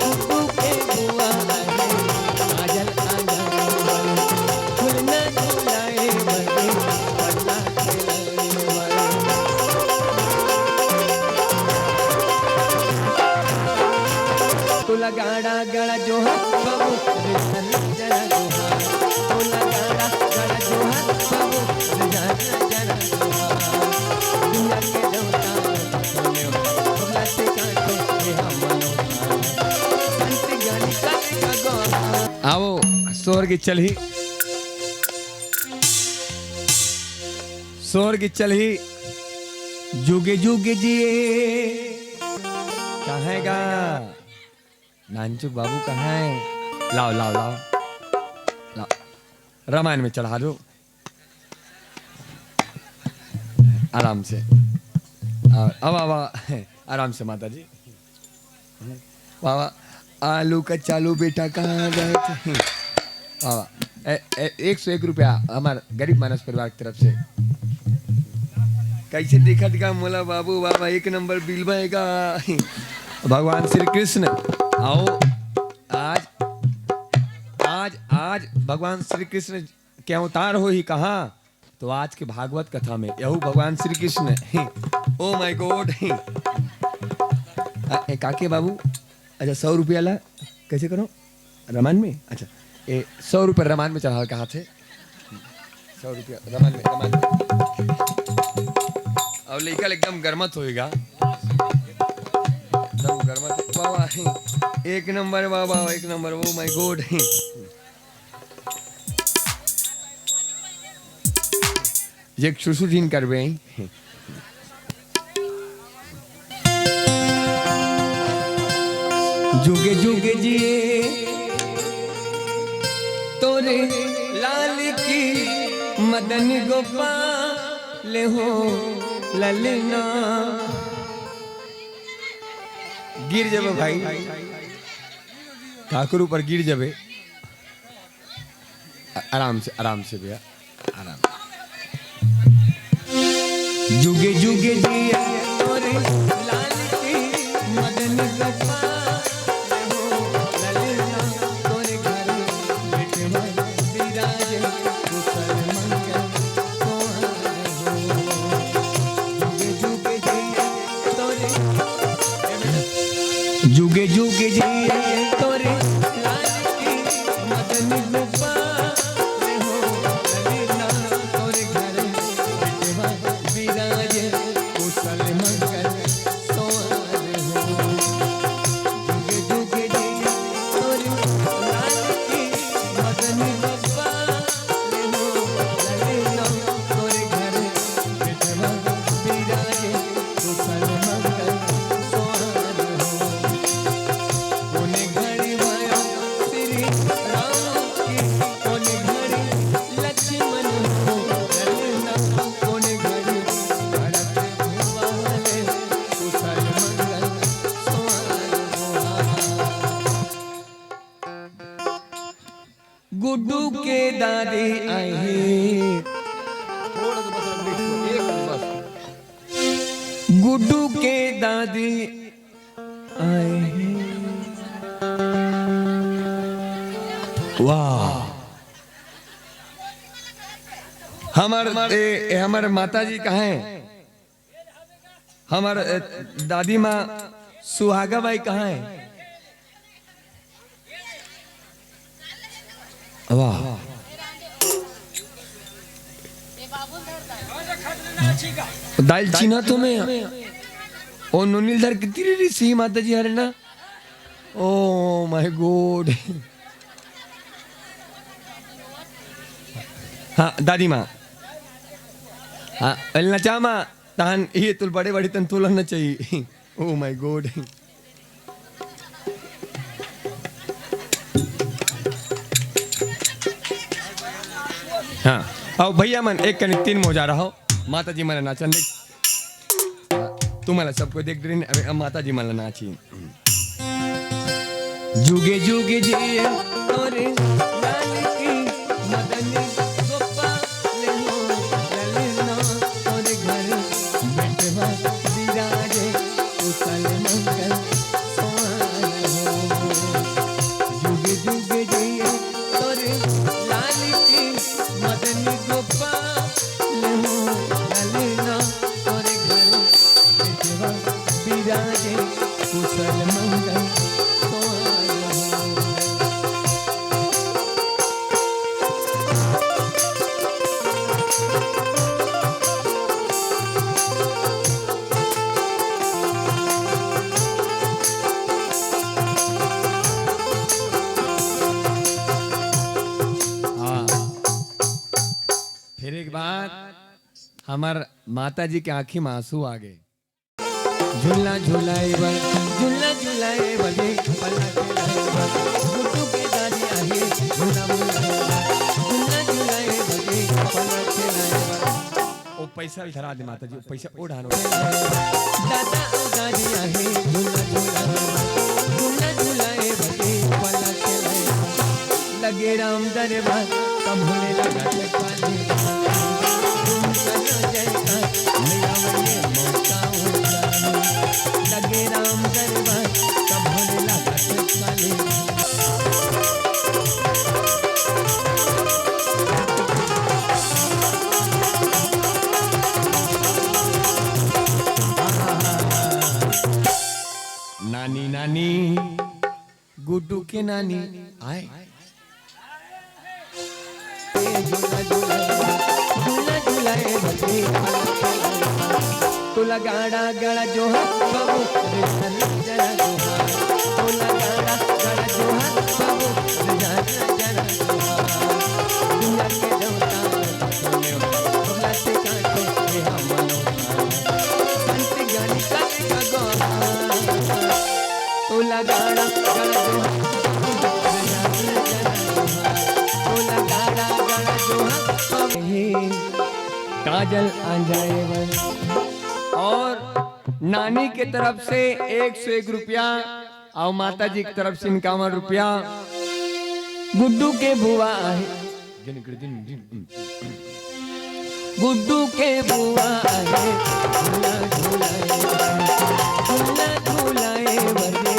गुड्डू के बुआ आए काजल आंगन खुलना झुलाए बड़े पल्ला खेलाए तुला गाड़ा गड़ा जो है बाबू जरा जोहार तुला गाड़ा गड़ा जो है बाबू जरा जोहार दुनिया के देवता बोले बोला से काटे ये हमनो संत ज्ञानी का गो आओ स्वर्ग चलही स्वर्ग चलही जुगे जुगे जिए कहेगा नानचुक बाबू कहाँ है लाओ लाओ लाओ लाओ रामायण में चढ़ा दो आराम से अब आराम से माता जी बाबा आलू का चालू बेटा कहाँ गए थे बाबा 101 रुपया हमारे गरीब मानस परिवार की तरफ से कैसे दिखत का मोला बाबू बाबा 1 नंबर बिल बनेगा भगवान श्री कृष्ण आओ आज आज आज भगवान श्री कृष्ण के अवतार हो ही कहा तो आज के भागवत कथा में यहू भगवान Shri Krishna oh my God काके बाबू अच्छा 100 रुपया ला कैसे करो रमान में अच्छा 100 रुपया रमान में चढ़ा कहा थे 100 रुपया रमान में अब लेकर एकदम गर्मत होएगा बाबा 1 number Baba 1 number oh my God ये सुसुदीन करबे जुगे जुगे जिए तोरे लाल की मदन गोपाल हो ललना गिर जाबे भाई ठाकुर ऊपर गिर जाबे आराम से भैया आराम जुगे जुगे जिया तोरे लाल की मदन गोपाल हो ललना तोरे घर बैठवा विराज कुशल मंगल जुगे जुगे जिया तोरे जुगे जुगे जिया तोरे लाल की मदन गोपाल हो ललना तोरे घर बैठवा विराज कुशल मंगल सोहार हो जुगे जुगे जिया तोरे लाल की मदन गोपाल हो ललना तोरे घर बैठवा विराज कुशल मंगल सोहार हो कोने घड़ी भयो श्री राम की कोने घड़ी लक्ष्मण हो ललना कोने घड़ी भरत भुवाले कुशल मंगल सोहार हो गुड्डू के दादी आए हैं गुड्डू के दादी आए हैं वाह हमारे माता जी कहाँ हैं हमारे दादी माँ सुहागा बाई कहाँ है वाह दाल चीना तुम्हें ओ नुनीलधर कितनी ऋषि माता जी हरे ना ओ माय गॉड हाँ दादी माँ हाँ अलना चामा तान ये तुल बड़े बड़े तन तुलन न चाहिए ओ माय गॉड हाँ आओ भैया मन एक कने 3 मोजा रहो माता जी मला नाचन देख तुम्हाला सबको देख रही अबे माता जी मला नाची जुगे जुगे जिए तोरे लाल की मदन गोपाल हो ललना तोरे घर बैठवा विराजे कुशल मंगल सोहार हो हमार माता जी के आंखी में आंसू आ गए। झूला झूलाए बर झूला झूलाए बजे पल्ला खेलाए बर गुड्डू के दादी आहे झूला झूला झूलाए बजे पल्ला खेलाए बर। ओ पैसा भी धरा दे माता जी, पैसा ओढ़ानो दादा ओ दादी आहे झूला झूला झूलाए बजे पल्ला खेलाए लगे राम दरबार कब होने लगा काली लगे राम दरबार कब होने लगा काली। नानी नानी गुड्डू के नानी आए झूला झूला झूलाए बजे तुला गाड़ा गड़ा जो है बाबू जरा जोहा तुला गाड़ा गड़ा जो है बाबू जरा जोहा दुनिया के देवता तुला से काटे हे हमनो संत ज्ञानी का गो तुला गाड़ा गड़ा जो है तुला गाड़ा गड़ा जो है काजल आ जाए और नानी के तरफ से 101 रुपया और माता जी की तरफ से 51 रुपया। गुड्डू के बुआ है गुड्डू के बुआ है झूला झूलाए बजे